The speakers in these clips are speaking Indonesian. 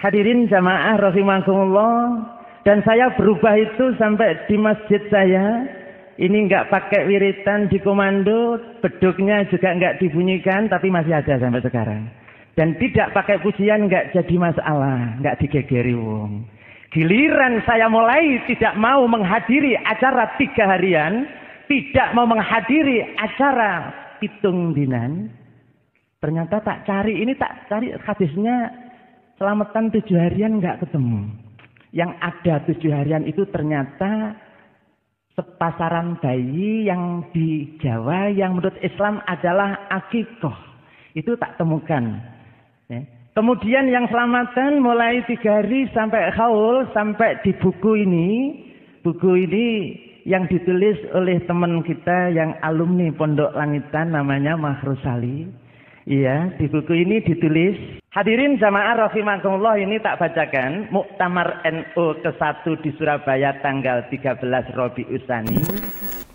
Hadirin jamaah rahimakumullah, dan saya berubah itu sampai di masjid saya. Ini nggak pakai wiritan di komando, beduknya juga nggak dibunyikan, tapi masih ada sampai sekarang. Dan tidak pakai pujian nggak jadi masalah, nggak digegeri wong. Giliran saya mulai tidak mau menghadiri acara 3 harian, tidak mau menghadiri acara 7 dinan. Ternyata tak cari hadisnya selamatan 7 harian nggak ketemu. Yang ada 7 harian itu ternyata sepasaran bayi yang di Jawa yang menurut Islam adalah akikoh. Itu tak temukan. Ya. Kemudian yang selamatan mulai 3 hari sampai haul, sampai di buku ini. Buku ini yang ditulis oleh teman kita yang alumni Pondok Langitan namanya Mahrusali. Iya, di buku ini ditulis. Hadirin jamaah rahimakumullah, ini tak bacakan. Muktamar NU ke-1 di Surabaya tanggal 13 Rabiul Tsani.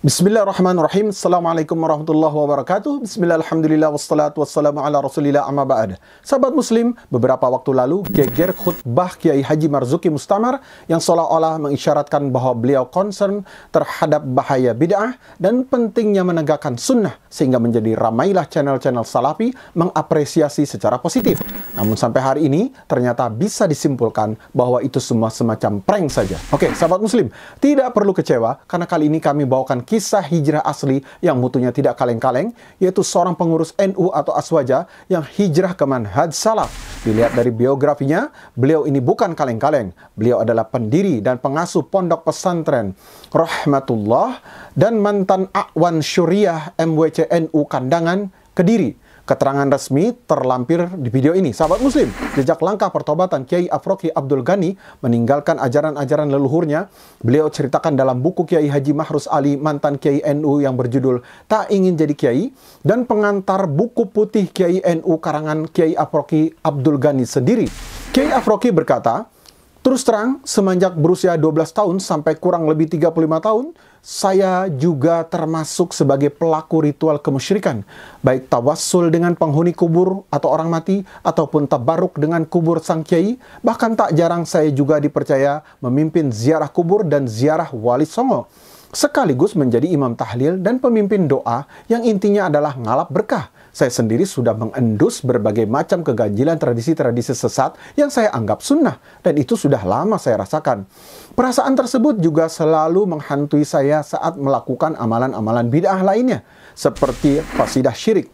Bismillahirrahmanirrahim. Assalamualaikum warahmatullahi wabarakatuh. Bismillahirrahmanirrahim. Wassalatu wassalamu ala rasulillah amma ba'd. Sahabat muslim, beberapa waktu lalu geger khutbah Kiai Haji Marzuki Mustamar yang seolah-olah mengisyaratkan bahwa beliau concern terhadap bahaya bid'ah dan pentingnya menegakkan sunnah, sehingga menjadi ramailah channel-channel salafi mengapresiasi secara positif. Namun sampai hari ini ternyata bisa disimpulkan bahwa itu semua semacam prank saja. Oke, sahabat muslim, tidak perlu kecewa karena kali ini kami bawakan kisah hijrah asli yang mutunya tidak kaleng-kaleng, yaitu seorang pengurus NU atau Aswaja yang hijrah ke manhaj salaf. Dilihat dari biografinya, beliau ini bukan kaleng-kaleng. Beliau adalah pendiri dan pengasuh pondok pesantren Rahmatullah dan mantan Akwan Syuriah MWC NU Kandangan, Kediri. Keterangan resmi terlampir di video ini. Sahabat muslim, jejak langkah pertobatan Kiai Afroki Abdul Ghani meninggalkan ajaran-ajaran leluhurnya, beliau ceritakan dalam buku Kiai Haji Mahrus Ali, mantan Kiai NU yang berjudul Tak Ingin Jadi Kiai, dan pengantar buku putih Kiai NU karangan Kiai Afroki Abdul Ghani sendiri. Kiai Afroki berkata, terus terang, semenjak berusia 12 tahun sampai kurang lebih 35 tahun, saya juga termasuk sebagai pelaku ritual kemusyrikan, baik tawassul dengan penghuni kubur atau orang mati, ataupun tabaruk dengan kubur sang kiai. Bahkan tak jarang saya juga dipercaya memimpin ziarah kubur dan ziarah wali songo, sekaligus menjadi imam tahlil dan pemimpin doa yang intinya adalah ngalap berkah. Saya sendiri sudah mengendus berbagai macam keganjilan tradisi-tradisi sesat yang saya anggap sunnah, dan itu sudah lama saya rasakan. Perasaan tersebut juga selalu menghantui saya saat melakukan amalan-amalan bid'ah lainnya, seperti qasidah syirik.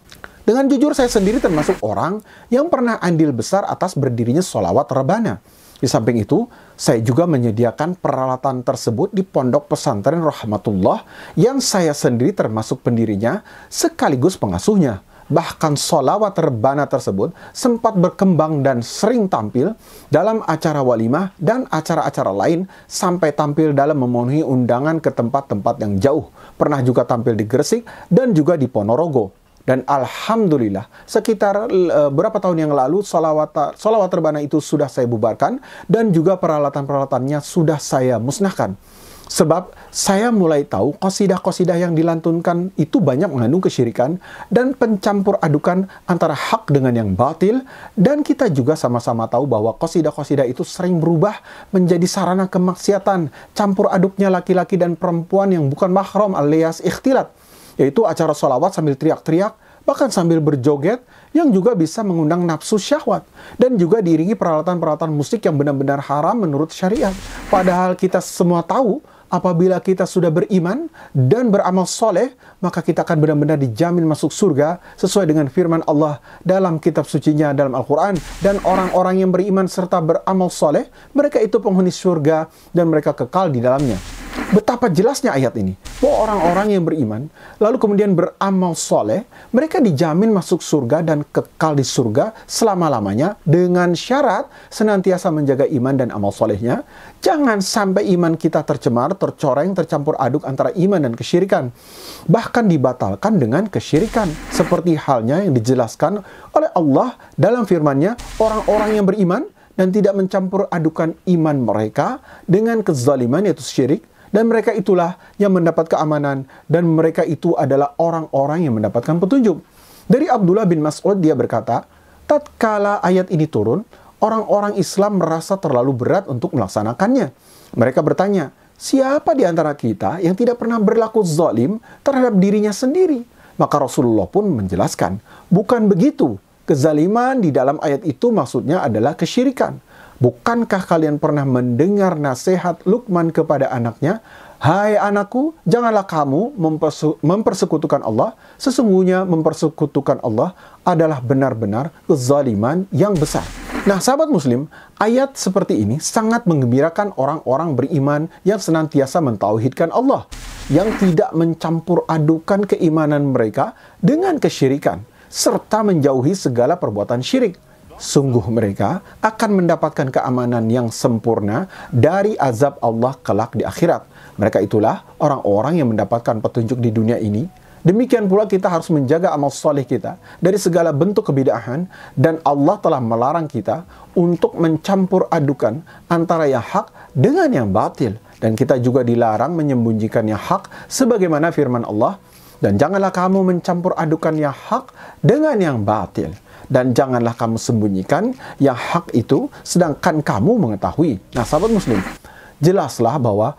Dengan jujur, saya sendiri termasuk orang yang pernah andil besar atas berdirinya sholawat rebana. Di samping itu, saya juga menyediakan peralatan tersebut di pondok pesantren Rahmatullah yang saya sendiri termasuk pendirinya sekaligus pengasuhnya. Bahkan sholawat rebana tersebut sempat berkembang dan sering tampil dalam acara walimah dan acara-acara lain, sampai tampil dalam memenuhi undangan ke tempat-tempat yang jauh. Pernah juga tampil di Gresik dan juga di Ponorogo. Dan alhamdulillah, sekitar berapa tahun yang lalu sholawat rebana itu sudah saya bubarkan dan juga peralatan-peralatannya sudah saya musnahkan. Sebab saya mulai tahu qasidah-qasidah yang dilantunkan itu banyak mengandung kesyirikan dan pencampur adukan antara hak dengan yang batil. Dan kita juga sama-sama tahu bahwa qasidah-qasidah itu sering berubah menjadi sarana kemaksiatan, campur aduknya laki-laki dan perempuan yang bukan mahram alias ikhtilat, yaitu acara sholawat sambil teriak-teriak, bahkan sambil berjoget, yang juga bisa mengundang nafsu syahwat, dan juga diiringi peralatan-peralatan musik yang benar-benar haram menurut syariat. Padahal kita semua tahu, apabila kita sudah beriman dan beramal soleh, maka kita akan benar-benar dijamin masuk surga sesuai dengan firman Allah dalam kitab sucinya dalam Al-Quran. Dan orang-orang yang beriman serta beramal soleh, mereka itu penghuni surga dan mereka kekal di dalamnya. Betapa jelasnya ayat ini, bahwa orang-orang yang beriman lalu kemudian beramal soleh, mereka dijamin masuk surga dan kekal di surga selama-lamanya, dengan syarat senantiasa menjaga iman dan amal solehnya. Jangan sampai iman kita tercemar, tercoreng, tercampur aduk antara iman dan kesyirikan, bahkan dibatalkan dengan kesyirikan, seperti halnya yang dijelaskan oleh Allah dalam firman-Nya, orang-orang yang beriman dan tidak mencampur adukan iman mereka dengan kezaliman, yaitu syirik, dan mereka itulah yang mendapat keamanan, dan mereka itu adalah orang-orang yang mendapatkan petunjuk. Dari Abdullah bin Mas'ud, dia berkata, tatkala ayat ini turun, orang-orang Islam merasa terlalu berat untuk melaksanakannya. Mereka bertanya, siapa di antara kita yang tidak pernah berlaku zalim terhadap dirinya sendiri? Maka Rasulullah pun menjelaskan, bukan begitu. Kezaliman di dalam ayat itu maksudnya adalah kesyirikan. Bukankah kalian pernah mendengar nasihat Luqman kepada anaknya? Hai anakku, janganlah kamu mempersekutukan Allah. Sesungguhnya mempersekutukan Allah adalah benar-benar kezaliman yang besar. Nah, sahabat muslim, ayat seperti ini sangat menggembirakan orang-orang beriman yang senantiasa mentauhidkan Allah, yang tidak mencampur adukan keimanan mereka dengan kesyirikan, serta menjauhi segala perbuatan syirik. Sungguh mereka akan mendapatkan keamanan yang sempurna dari azab Allah kelak di akhirat. Mereka itulah orang-orang yang mendapatkan petunjuk di dunia ini. Demikian pula kita harus menjaga amal soleh kita dari segala bentuk kebid'ahan, dan Allah telah melarang kita untuk mencampur adukan antara yang hak dengan yang batil. Dan kita juga dilarang menyembunyikan yang hak sebagaimana firman Allah, dan janganlah kamu mencampur adukan yang hak dengan yang batil. Dan janganlah kamu sembunyikan yang hak itu sedangkan kamu mengetahui. Nah, sahabat muslim, jelaslah bahwa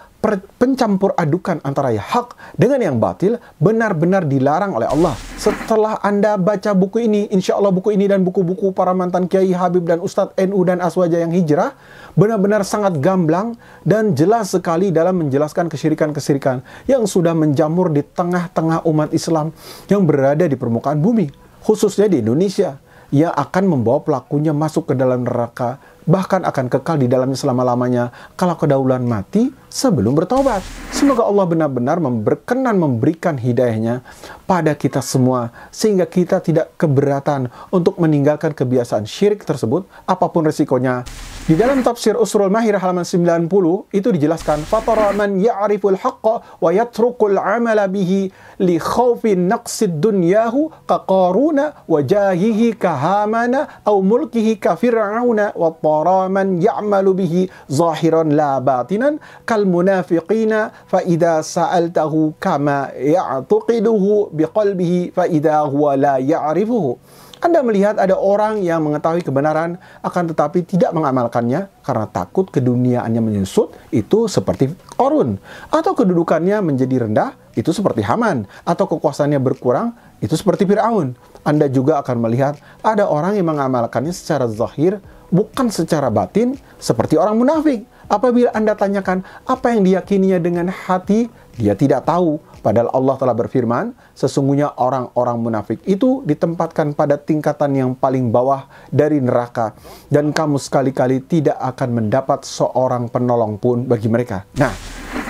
pencampur adukan antara yang hak dengan yang batil benar-benar dilarang oleh Allah. Setelah Anda baca buku ini, insya Allah buku ini dan buku-buku para mantan Kiai Habib dan Ustadz NU dan Aswaja yang hijrah, benar-benar sangat gamblang dan jelas sekali dalam menjelaskan kesyirikan-kesyirikan yang sudah menjamur di tengah-tengah umat Islam yang berada di permukaan bumi, khususnya di Indonesia, yang akan membawa pelakunya masuk ke dalam neraka, bahkan akan kekal di dalamnya selama-lamanya kalau kedahuluan mati sebelum bertobat. Semoga Allah benar-benar berkenan memberikan hidayahnya pada kita semua, sehingga kita tidak keberatan untuk meninggalkan kebiasaan syirik tersebut, apapun resikonya. Di dalam tafsir Usrul Mahir halaman 90 itu dijelaskan, fatara man ya'riful haqqa wa yatrukul amala bihi li khawfin naqsid dunyahu ka qaruna wa jahihi ka hamana aw mulkihi ka fir'auna wa tara man ya'malu bihi zahiran la batinan kal munafiqina fa idza sa'altahu kama ya'taqiduhu biqalbihi fa idza huwa la ya'rifuhu. Anda melihat ada orang yang mengetahui kebenaran akan tetapi tidak mengamalkannya karena takut keduniaannya menyusut, itu seperti Qarun, atau kedudukannya menjadi rendah, itu seperti Haman, atau kekuasaannya berkurang, itu seperti Fir'aun. Anda juga akan melihat ada orang yang mengamalkannya secara zahir, bukan secara batin, seperti orang munafik. Apabila Anda tanyakan apa yang diyakininya dengan hati, dia tidak tahu. Padahal Allah telah berfirman, sesungguhnya orang-orang munafik itu ditempatkan pada tingkatan yang paling bawah dari neraka, dan kamu sekali-kali tidak akan mendapat seorang penolong pun bagi mereka. Nah,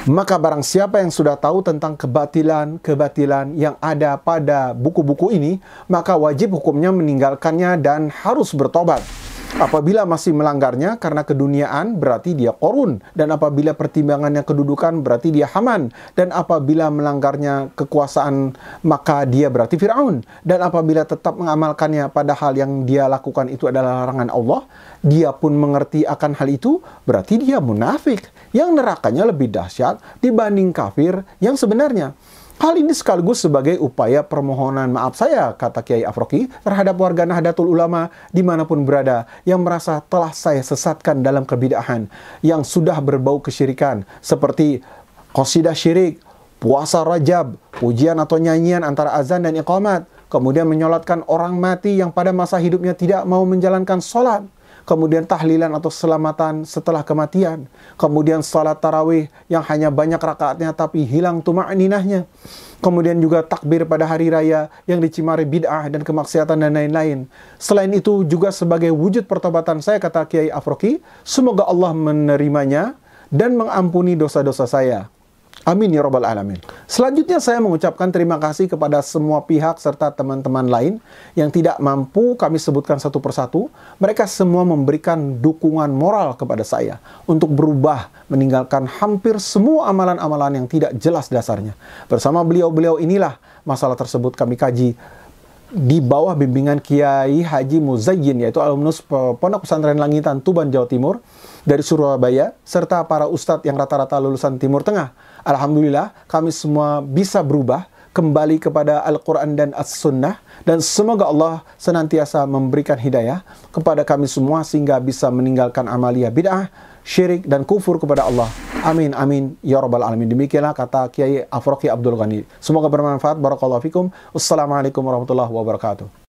maka barang siapa yang sudah tahu tentang kebatilan yang ada pada buku-buku ini, maka wajib hukumnya meninggalkannya dan harus bertobat. Apabila masih melanggarnya karena keduniaan, berarti dia Qarun. Dan apabila pertimbangannya kedudukan, berarti dia Haman. Dan apabila melanggarnya kekuasaan, maka dia berarti Fir'aun. Dan apabila tetap mengamalkannya padahal yang dia lakukan itu adalah larangan Allah, dia pun mengerti akan hal itu, berarti dia munafik, yang nerakanya lebih dahsyat dibanding kafir yang sebenarnya. Hal ini sekaligus sebagai upaya permohonan maaf saya, kata Kiai Afroki, terhadap warga Nahdlatul Ulama dimanapun berada yang merasa telah saya sesatkan dalam kebid'ahan yang sudah berbau kesyirikan, seperti qasidah syirik, puasa Rajab, pujian atau nyanyian antara azan dan iqamat, kemudian menyolatkan orang mati yang pada masa hidupnya tidak mau menjalankan sholat, kemudian tahlilan atau selamatan setelah kematian, kemudian salat tarawih yang hanya banyak rakaatnya tapi hilang tuma'ninahnya, kemudian juga takbir pada hari raya yang dicemari bid'ah dan kemaksiatan dan lain-lain. Selain itu juga sebagai wujud pertobatan saya, kata Kiai Afroki, semoga Allah menerimanya dan mengampuni dosa-dosa saya. Amin ya rabbal alamin. Selanjutnya saya mengucapkan terima kasih kepada semua pihak serta teman-teman lain yang tidak mampu kami sebutkan satu persatu. Mereka semua memberikan dukungan moral kepada saya untuk berubah, meninggalkan hampir semua amalan-amalan yang tidak jelas dasarnya. Bersama beliau-beliau inilah masalah tersebut kami kaji di bawah bimbingan Kiai Haji Muzayyin, yaitu alumnus Pondok Pesantren Langitan, Tuban, Jawa Timur, dari Surabaya, serta para ustadz yang rata-rata lulusan Timur Tengah. Alhamdulillah, kami semua bisa berubah kembali kepada Al-Quran dan As-Sunnah. Dan semoga Allah senantiasa memberikan hidayah kepada kami semua sehingga bisa meninggalkan amalia bid'ah, syirik, dan kufur kepada Allah. Amin, amin, ya rabbal alamin. Demikianlah kata Kiai Afroki Abdul Ghani. Semoga bermanfaat. Barakallahu fikum. Wassalamualaikum warahmatullahi wabarakatuh.